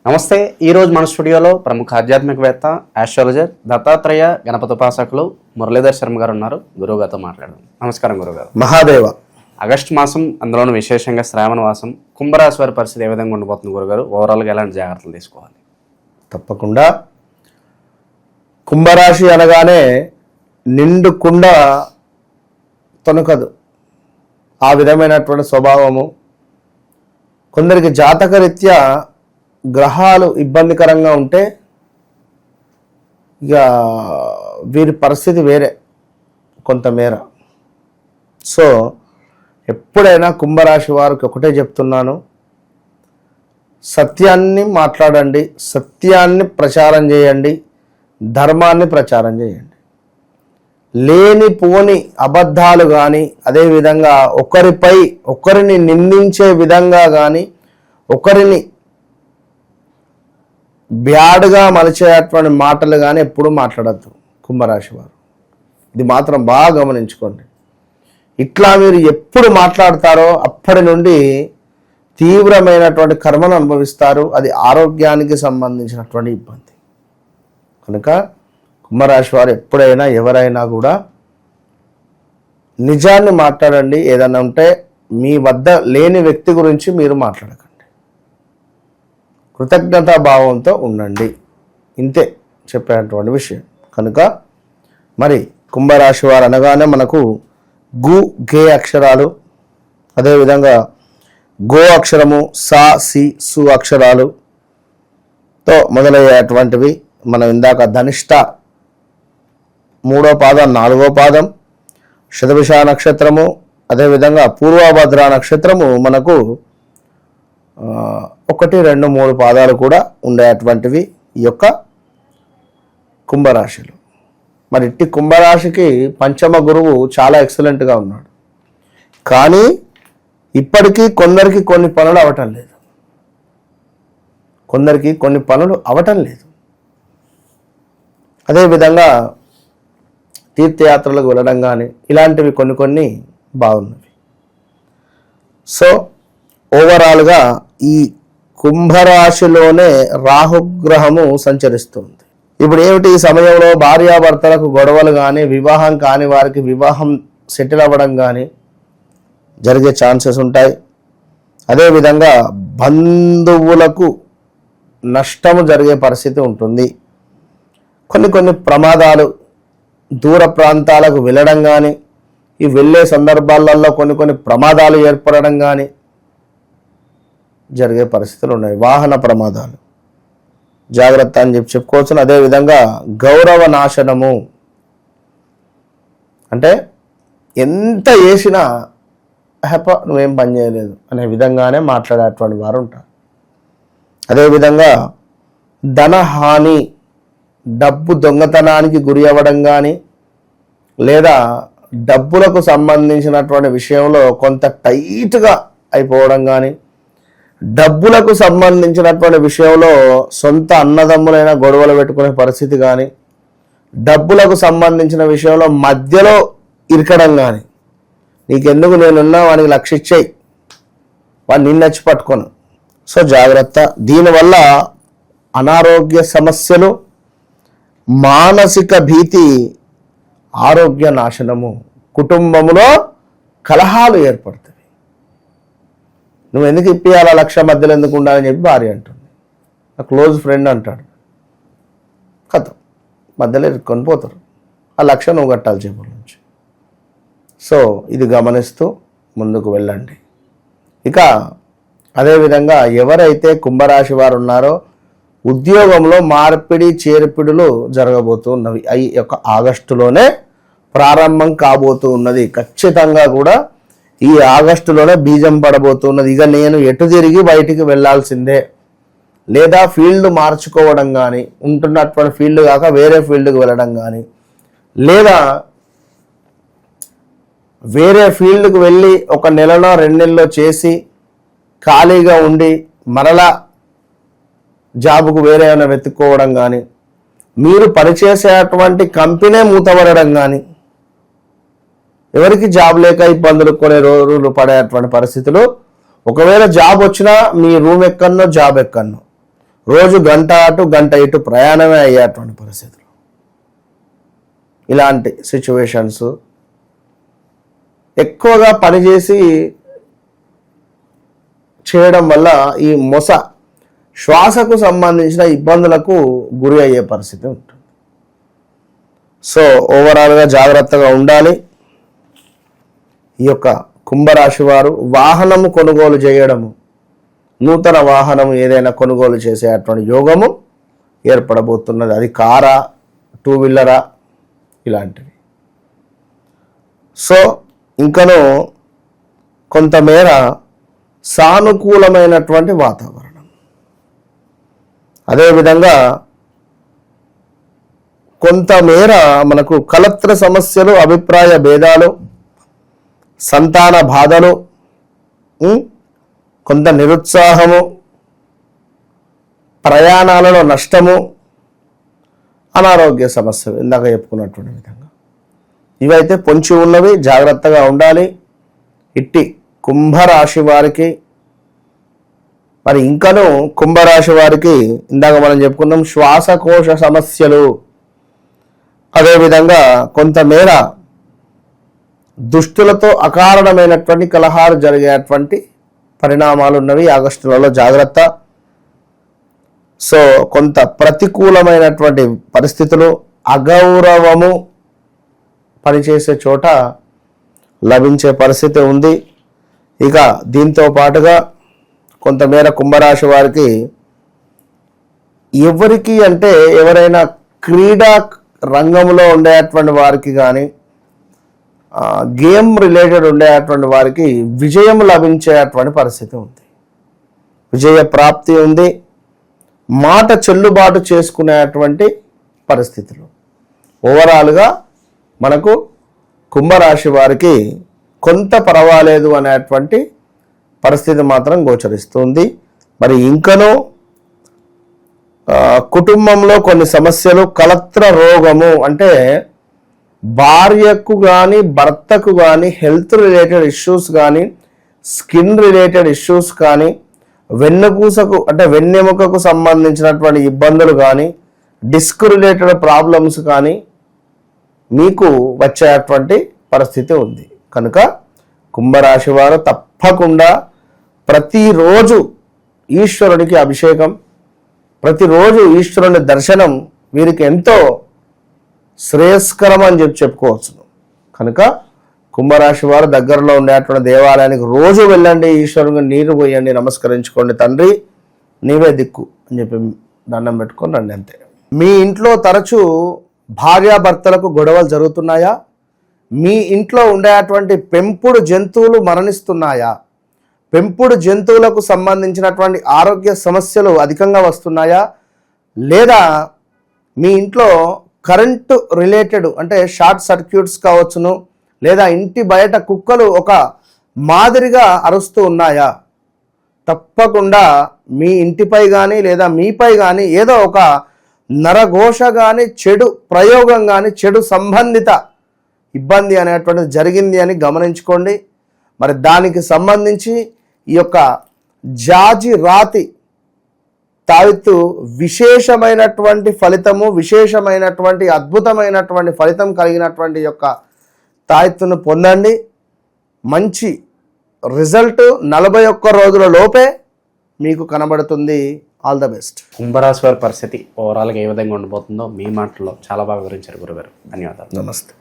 నమస్తే. ఈరోజు మన స్టూడియోలో ప్రముఖ ఆధ్యాత్మికవేత్త ఆస్ట్రాలజర్ దత్తాత్రేయ గణపతి ఉపాసకులు మురళీధర్ శర్మ గారు ఉన్నారు. గురువుగారితో మాట్లాడదాం. నమస్కారం గురుగారు. మహాదేవ. ఆగస్టు మాసం, అందులోనూ విశేషంగా శ్రావణ మాసం, కుంభరాశి వారి పరిస్థితి ఏ విధంగా ఉండిపోతుంది గురుగారు? ఓవరాల్గా ఎలాంటి జాగ్రత్తలు తీసుకోవాలి? తప్పకుండా కుంభరాశి అనగానే నిండు కుండ తొనకదు, ఆ విధమైనటువంటి స్వభావము. కొందరికి జాతకరీత్యా గ్రహాలు ఇబ్బందికరంగా ఉంటే ఇక వీరి పరిస్థితి వేరే కొంతమేర. సో ఎప్పుడైనా కుంభరాశి వారికి ఒకటే చెప్తున్నాను, సత్యాన్ని మాట్లాడండి, సత్యాన్ని ప్రచారం చేయండి, ధర్మాన్ని ప్రచారం చేయండి. లేనిపోని అబద్ధాలు కానీ, అదేవిధంగా ఒకరిని నిందించే విధంగా కానీ, ఒకరిని బ్యాడ్గా మలిచేటువంటి మాటలు కానీ ఎప్పుడూ మాట్లాడద్దు కుంభరాశి వారు. ఇది మాత్రం బాగా గమనించుకోండి. ఇట్లా మీరు ఎప్పుడు మాట్లాడతారో అప్పటి నుండి తీవ్రమైనటువంటి కర్మను అనుభవిస్తారు. అది ఆరోగ్యానికి సంబంధించినటువంటి ఇబ్బంది. కనుక కుంభరాశి వారు ఎప్పుడైనా ఎవరైనా కూడా నిజాన్ని మాట్లాడండి. ఏదైనా ఉంటే మీ వద్ద లేని వ్యక్తి గురించి మీరు మాట్లాడకండి. కృతజ్ఞతా భావంతో ఉండండి. ఇంతే చెప్పేటువంటి విషయం. కనుక మరి కుంభరాశి వారు అనగానే మనకు గు గే అక్షరాలు, అదేవిధంగా గో అక్షరము, సా సి సు అక్షరాలుతో మొదలయ్యేటువంటివి. మనం ఇందాక ధనిష్ట 3వ పాదం, 4వ పాదం, శతభిష నక్షత్రము, అదేవిధంగా పూర్వభద్ర నక్షత్రము మనకు 1, 2, 3 పాదాలు కూడా ఉండేటువంటివి ఈ యొక్క కుంభరాశిలో. మరి ఇట్టి కుంభరాశికి పంచమ గురువు చాలా ఎక్సలెంట్గా ఉన్నాడు. కానీ ఇప్పటికీ కొందరికి కొన్ని పనులు అవటం లేదు. అదేవిధంగా తీర్థయాత్రలకు వెళ్ళడం కానీ ఇలాంటివి కొన్ని బాగున్నవి. సో ఓవరాల్గా ఈ కుంభరాశిలోనే రాహుగ్రహము సంచరిస్తుంది. ఇప్పుడు ఏమిటి, ఈ సమయంలో భార్యాభర్తలకు గొడవలు కానీ, వివాహం కాని వారికి వివాహం సెటిల్ అవ్వడం కానీ జరిగే ఛాన్సెస్ ఉంటాయి. అదేవిధంగా బంధువులకు నష్టము జరిగే పరిస్థితి ఉంటుంది. కొన్ని ప్రమాదాలు, దూర ప్రాంతాలకు వెళ్ళడం కానీ, ఈ వెళ్ళే సందర్భాలలో కొన్ని ప్రమాదాలు ఏర్పడడం కానీ జరిగే పరిస్థితులు ఉన్నాయి. వాహన ప్రమాదాలు జాగ్రత్త అని చెప్పుకోవచ్చు. అదేవిధంగా గౌరవ నాశనము, అంటే ఎంత చేసినా నువ్వేం పని చేయలేదు అనే విధంగానే మాట్లాడేటువంటి వారు ఉంటారు. అదేవిధంగా ధనహాని, డబ్బు దొంగతనానికి గురి అవ్వడం కానీ, లేదా డబ్బులకు సంబంధించినటువంటి విషయంలో కొంత టైట్గా అయిపోవడం కానీ, డబ్బులకు సంబంధించినటువంటి విషయంలో సొంత అన్నదమ్ములైన గొడవలు పెట్టుకునే పరిస్థితి కానీ, డబ్బులకు సంబంధించిన విషయంలో మధ్యలో ఇరకడం కానీ, నీకెందుకు నేనున్నా వానికి లక్ష ఇచ్చేయి, వాడు నిన్నచ్చి పట్టుకోను. సో జాగ్రత్త. దీనివల్ల అనారోగ్య సమస్యలు, మానసిక భీతి, ఆరోగ్య నాశనము, కుటుంబంలో కలహాలు ఏర్పడతాయి. నువ్వు ఎందుకు ఇప్పియాలా, లక్ష మధ్యలో ఎందుకు ఉండాలని చెప్పి భార్య అంటుంది. నా క్లోజ్ ఫ్రెండ్ అంటాడు, కథం మధ్యలో ఇరుక్కొని పోతారు. ఆ లక్ష నువ్వు కట్టాలి జేబుల నుంచి. సో ఇది గమనిస్తూ ముందుకు వెళ్ళండి. ఇక అదేవిధంగా ఎవరైతే కుంభరాశి వారు ఉన్నారో ఉద్యోగంలో మార్పిడి చేర్పిడులు జరగబోతున్నవి. ఈ యొక్క ఆగస్టులోనే ప్రారంభం కాబోతూ ఉన్నది. ఖచ్చితంగా కూడా ఈ ఆగస్టులోనే బీజం పడబోతున్నది. ఇక నేను ఎటు తిరిగి బయటికి వెళ్లాల్సిందే, లేదా ఫీల్డ్ మార్చుకోవడం కానీ, ఉంటున్నటువంటి ఫీల్డ్ కాక వేరే ఫీల్డ్కి వెళ్ళడం కానీ, లేదా వేరే ఫీల్డ్కి వెళ్ళి 1 నెలలో 2 నెలలో చేసి ఖాళీగా ఉండి మరలా జాబుకు వేరే ఏమైనా వెతుక్కోవడం కానీ, మీరు పనిచేసేటువంటి కంపెనీ మూతపడడం కానీ, ఎవరికి జాబ్ లేక ఇబ్బందులు కొన్ని రోజులు పడేటువంటి పరిస్థితులు. ఒకవేళ జాబ్ వచ్చినా మీ రూమ్ ఎక్కన్నో జాబ్ ఎక్కన్నో, రోజు గంట అటు గంట ఇటు ప్రయాణమే అయ్యేటువంటి పరిస్థితులు. ఇలాంటి సిచ్యువేషన్స్ ఎక్కువగా పనిచేసి చేయడం వల్ల ఈ శ్వాసకు సంబంధించిన ఇబ్బందులకు గురి అయ్యే పరిస్థితి ఉంటుంది. సో ఓవరాల్గా జాగ్రత్తగా ఉండాలి. ఈ యొక్క కుంభరాశి వారు వాహనము కొనుగోలు చేయడము, నూతన వాహనం ఏదైనా కొనుగోలు చేసేటువంటి యోగము ఏర్పడబోతున్నది. అది కారా, 2 వీలరా, ఇలాంటివి. సో ఇంకనూ కొంతమేర సానుకూలమైనటువంటి వాతావరణం. అదేవిధంగా కొంతమేర మనకు కలత్ర సమస్యలు, అభిప్రాయ భేదాలు, సంతాన బాధలు, కొంత నిరుత్సాహము, ప్రయాణాలలో నష్టము, అనారోగ్య సమస్యలు ఇందాక చెప్పుకున్నటువంటి విధంగా ఇవైతే పొంచి ఉన్నవి. జాగ్రత్తగా ఉండాలి. ఇట్టి కుంభరాశి వారికి మరి ఇంకనూ కుంభరాశి వారికి ఇందాక మనం చెప్పుకున్నాం శ్వాసకోశ సమస్యలు, అదేవిధంగా కొంతమేర దుష్టులతో అకారణమైనటువంటి కలహాలు జరిగేటువంటి పరిణామాలు ఉన్నవి. ఆగస్టు నెలలో జాగ్రత్త. సో కొంత ప్రతికూలమైనటువంటి పరిస్థితులు, అగౌరవము పనిచేసే చోట లభించే పరిస్థితి ఉంది. ఇక దీంతో పాటుగా కొంతమేర కుంభరాశి వారికి ఎవరైనా క్రీడా రంగంలో ఉండేటువంటి వారికి కానీ గేమ్ రిలేటెడ్ ఉండేటువంటి వారికి విజయం లభించేటువంటి పరిస్థితి ఉంది. విజయ ప్రాప్తి ఉంది. మాట చెల్లుబాటు చేసుకునేటువంటి పరిస్థితులు. ఓవరాల్గా మనకు కుంభరాశి వారికి కొంత పర్వాలేదు అనేటువంటి పరిస్థితి మాత్రం గోచరిస్తుంది. మరి ఇంకనూ కుటుంబంలో కొన్ని సమస్యలు, కలత్ర రోగము అంటే భార్యకు కానీ భర్తకు కానీ హెల్త్ రిలేటెడ్ ఇష్యూస్ కానీ, స్కిన్ రిలేటెడ్ ఇష్యూస్ కానీ, వెన్నెముకకు సంబంధించినటువంటి ఇబ్బందులు కానీ, డిస్క్ రిలేటెడ్ ప్రాబ్లమ్స్ కానీ మీకు వచ్చేటువంటి పరిస్థితి ఉంది. కనుక కుంభరాశి వారు తప్పకుండా ప్రతిరోజు ఈశ్వరుడికి అభిషేకం, ప్రతిరోజు ఈశ్వరుని దర్శనం వీరికి ఎంతో శ్రేయస్కరం అని చెప్పుకోవచ్చు. కనుక కుంభరాశి వారు దగ్గరలో ఉండేటువంటి దేవాలయానికి రోజు వెళ్ళండి, ఈశ్వరునికి నీరు పోయండి, నమస్కరించుకోండి. తండ్రి నీవే దిక్కు అని చెప్పి దండం పెట్టుకొని రండి, అంతే. మీ ఇంట్లో తరచూ భార్యాభర్తలకు గొడవలు జరుగుతున్నాయా? మీ ఇంట్లో ఉండేటువంటి పెంపుడు జంతువులు మరణిస్తున్నాయా? పెంపుడు జంతువులకు సంబంధించినటువంటి ఆరోగ్య సమస్యలు అధికంగా వస్తున్నాయా? లేదా మీ ఇంట్లో కరెంటు రిలేటెడ్ అంటే షార్ట్ సర్క్యూట్స్ కావచ్చును, లేదా ఇంటి బయట కుక్కలు ఒక మాదిరిగా అరుస్తూ ఉన్నాయా? తప్పకుండా మీ ఇంటిపై కానీ లేదా మీపై కానీ ఏదో ఒక నరఘోష కానీ, చెడు ప్రయోగం కానీ, చెడు సంబంధిత ఇబ్బంది అనేటువంటిది జరిగింది అని గమనించుకోండి. మరి దానికి సంబంధించి ఈ యొక్క జాజి రాతి తావిత్తు విశేషమైనటువంటి ఫలితము, విశేషమైనటువంటి అద్భుతమైనటువంటి ఫలితం కలిగినటువంటి యొక్క తాయెత్తును పొందండి. మంచి రిజల్ట్ 41 రోజుల లోపే మీకు కనబడుతుంది. All the best. కుంభరాశి వారి పరిస్థితి ఓవరాల్గా ఏ విధంగా ఉండబోతుందో మీ మాటల్లో చాలా బాగా వివరించారు గురుగారు. ధన్యవాదాలు. నమస్తే.